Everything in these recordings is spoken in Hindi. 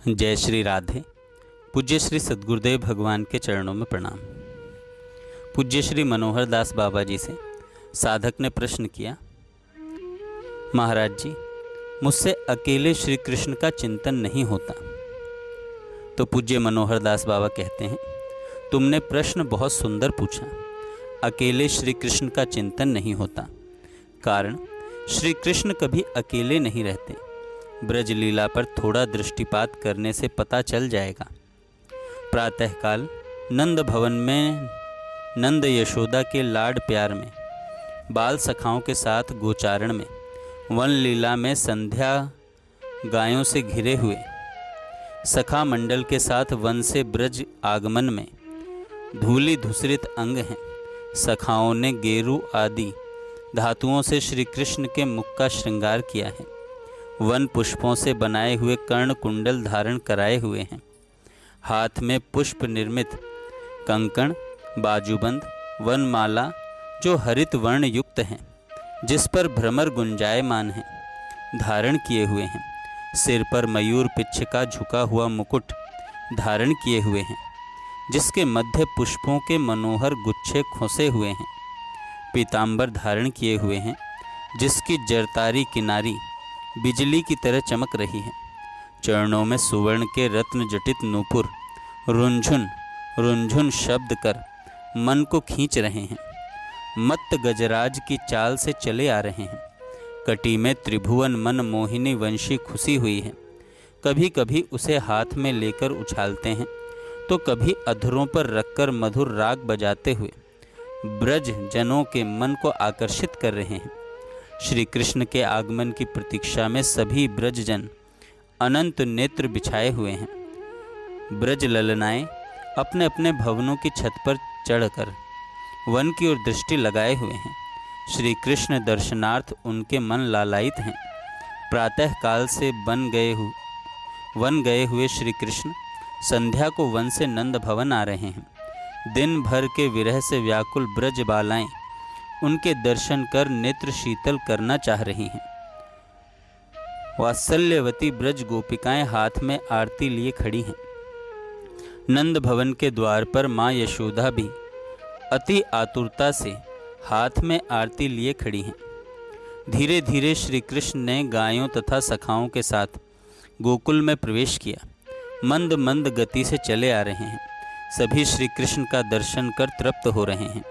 जय श्री राधे। पूज्य श्री सद्गुरुदेव भगवान के चरणों में प्रणाम। पूज्य श्री मनोहर दास बाबा जी से साधक ने प्रश्न किया, महाराज जी, मुझसे अकेले श्री कृष्ण का चिंतन नहीं होता। तो पूज्य मनोहर दास बाबा कहते हैं, तुमने प्रश्न बहुत सुंदर पूछा। अकेले श्री कृष्ण का चिंतन नहीं होता, कारण श्री कृष्ण कभी अकेले नहीं रहते। ब्रज लीला पर थोड़ा दृष्टिपात करने से पता चल जाएगा। प्रातःकाल नंद भवन में नंद यशोदा के लाड प्यार में, बाल सखाओं के साथ गोचारण में, वन लीला में संध्या गायों से घिरे हुए सखा मंडल के साथ वन से ब्रज आगमन में धूली धूसरित अंग हैं। सखाओं ने गेरू आदि धातुओं से श्री कृष्ण के मुख का श्रृंगार किया है। वन पुष्पों से बनाए हुए कर्ण कुंडल धारण कराए हुए हैं। हाथ में पुष्प निर्मित कंकण, बाजूबंद, वनमाला जो हरित वर्ण युक्त हैं, जिस पर भ्रमर गुंजायमान हैं, धारण किए हुए हैं। सिर पर मयूर पिच्छ का झुका हुआ मुकुट धारण किए हुए हैं, जिसके मध्य पुष्पों के मनोहर गुच्छे खोसे हुए हैं। पीतांबर धारण किए हुए हैं, जिसकी जरतारी किनारी बिजली की तरह चमक रही है। चरणों में सुवर्ण के रत्न जटित नूपुर रुंझुन रुंझुन शब्द कर मन को खींच रहे हैं। मत्त गजराज की चाल से चले आ रहे हैं। कटी में त्रिभुवन मन मोहिनी वंशी खुशी हुई है। कभी कभी उसे हाथ में लेकर उछालते हैं, तो कभी अधरों पर रखकर मधुर राग बजाते हुए ब्रज जनों के मन को आकर्षित कर रहे हैं। श्री कृष्ण के आगमन की प्रतीक्षा में सभी ब्रजजन अनंत नेत्र बिछाए हुए हैं। ब्रज ललनाएं अपने अपने भवनों की छत पर चढ़कर वन की ओर दृष्टि लगाए हुए हैं। श्री कृष्ण दर्शनार्थ उनके मन लालायित हैं। प्रातः काल से वन गए हुए श्री कृष्ण संध्या को वन से नंद भवन आ रहे हैं। दिन भर के विरह से व्याकुल ब्रज बालाएं उनके दर्शन कर नेत्र शीतल करना चाह रही हैं। वात्सल्यवती ब्रज गोपिकाएं हाथ में आरती लिए खड़ी हैं। नंद भवन के द्वार पर माँ यशोदा भी अति आतुरता से हाथ में आरती लिए खड़ी हैं। धीरे धीरे श्री कृष्ण ने गायों तथा सखाओं के साथ गोकुल में प्रवेश किया। मंद मंद गति से चले आ रहे हैं। सभी श्री कृष्ण का दर्शन कर तृप्त हो रहे हैं।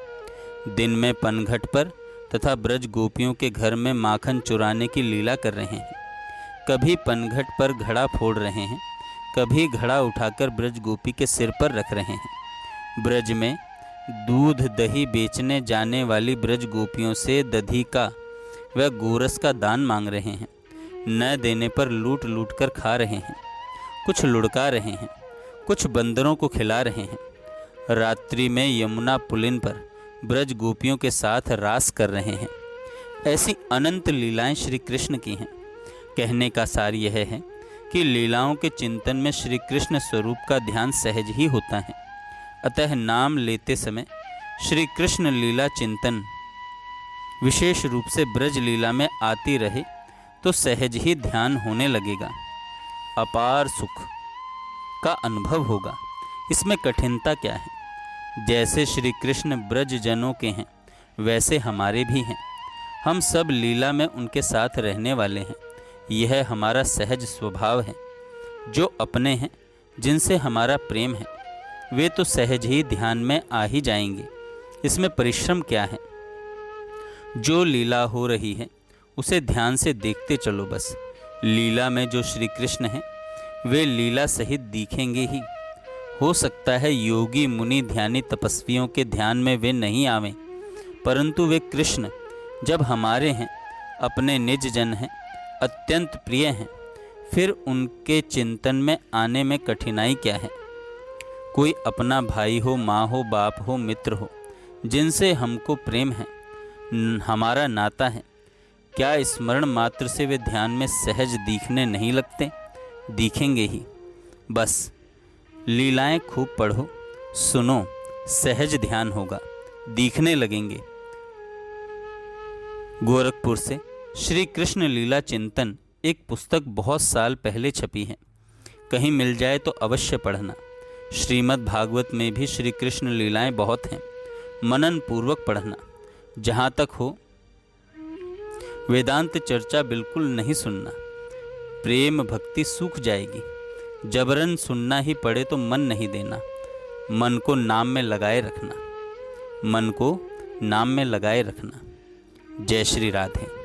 दिन में पनघट पर तथा ब्रज गोपियों के घर में माखन चुराने की लीला कर रहे हैं। कभी पनघट पर घड़ा फोड़ रहे हैं, कभी घड़ा उठाकर ब्रज गोपी के सिर पर रख रहे हैं। ब्रज में दूध दही बेचने जाने वाली ब्रज गोपियों से दधी का व गोरस का दान मांग रहे हैं। न देने पर लूट लूट कर खा रहे हैं। कुछ लुढ़का रहे हैं, कुछ बंदरों को खिला रहे हैं। रात्रि में यमुना पुलिन पर ब्रज गोपियों के साथ रास कर रहे हैं। ऐसी अनंत लीलाएं श्री कृष्ण की हैं। कहने का सार यह है कि लीलाओं के चिंतन में श्री कृष्ण स्वरूप का ध्यान सहज ही होता है। अतः नाम लेते समय श्री कृष्ण लीला चिंतन विशेष रूप से ब्रज लीला में आती रहे तो सहज ही ध्यान होने लगेगा। अपार सुख का अनुभव होगा। इसमें कठिनता क्या है? जैसे श्री कृष्ण ब्रज जनों के हैं, वैसे हमारे भी हैं। हम सब लीला में उनके साथ रहने वाले हैं। यह हमारा सहज स्वभाव है। जो अपने हैं, जिनसे हमारा प्रेम है, वे तो सहज ही ध्यान में आ ही जाएंगे। इसमें परिश्रम क्या है? जो लीला हो रही है उसे ध्यान से देखते चलो बस। लीला में जो श्री कृष्ण हैं, वे लीला सहित दिखेंगे ही। हो सकता है योगी मुनि ध्यानी तपस्वियों के ध्यान में वे नहीं आवें, परंतु वे कृष्ण जब हमारे हैं, अपने निज जन हैं, अत्यंत प्रिय हैं, फिर उनके चिंतन में आने में कठिनाई क्या है? कोई अपना भाई हो, माँ हो, बाप हो, मित्र हो, जिनसे हमको प्रेम है, हमारा नाता है, क्या स्मरण मात्र से वे ध्यान में सहज दिखने नहीं लगते? दिखेंगे ही। बस लीलाएं खूब पढ़ो, सुनो, सहज ध्यान होगा, दिखने लगेंगे। गोरखपुर से श्री कृष्ण लीला चिंतन एक पुस्तक बहुत साल पहले छपी है। कहीं मिल जाए तो अवश्य पढ़ना। श्रीमद् भागवत में भी श्री कृष्ण लीलाएं बहुत हैं, मनन पूर्वक पढ़ना। जहाँ तक हो वेदांत चर्चा बिल्कुल नहीं सुनना, प्रेम भक्ति सूख जाएगी। जबरन सुनना ही पड़े तो मन नहीं देना। मन को नाम में लगाए रखना, मन को नाम में लगाए रखना। जय श्री राधे।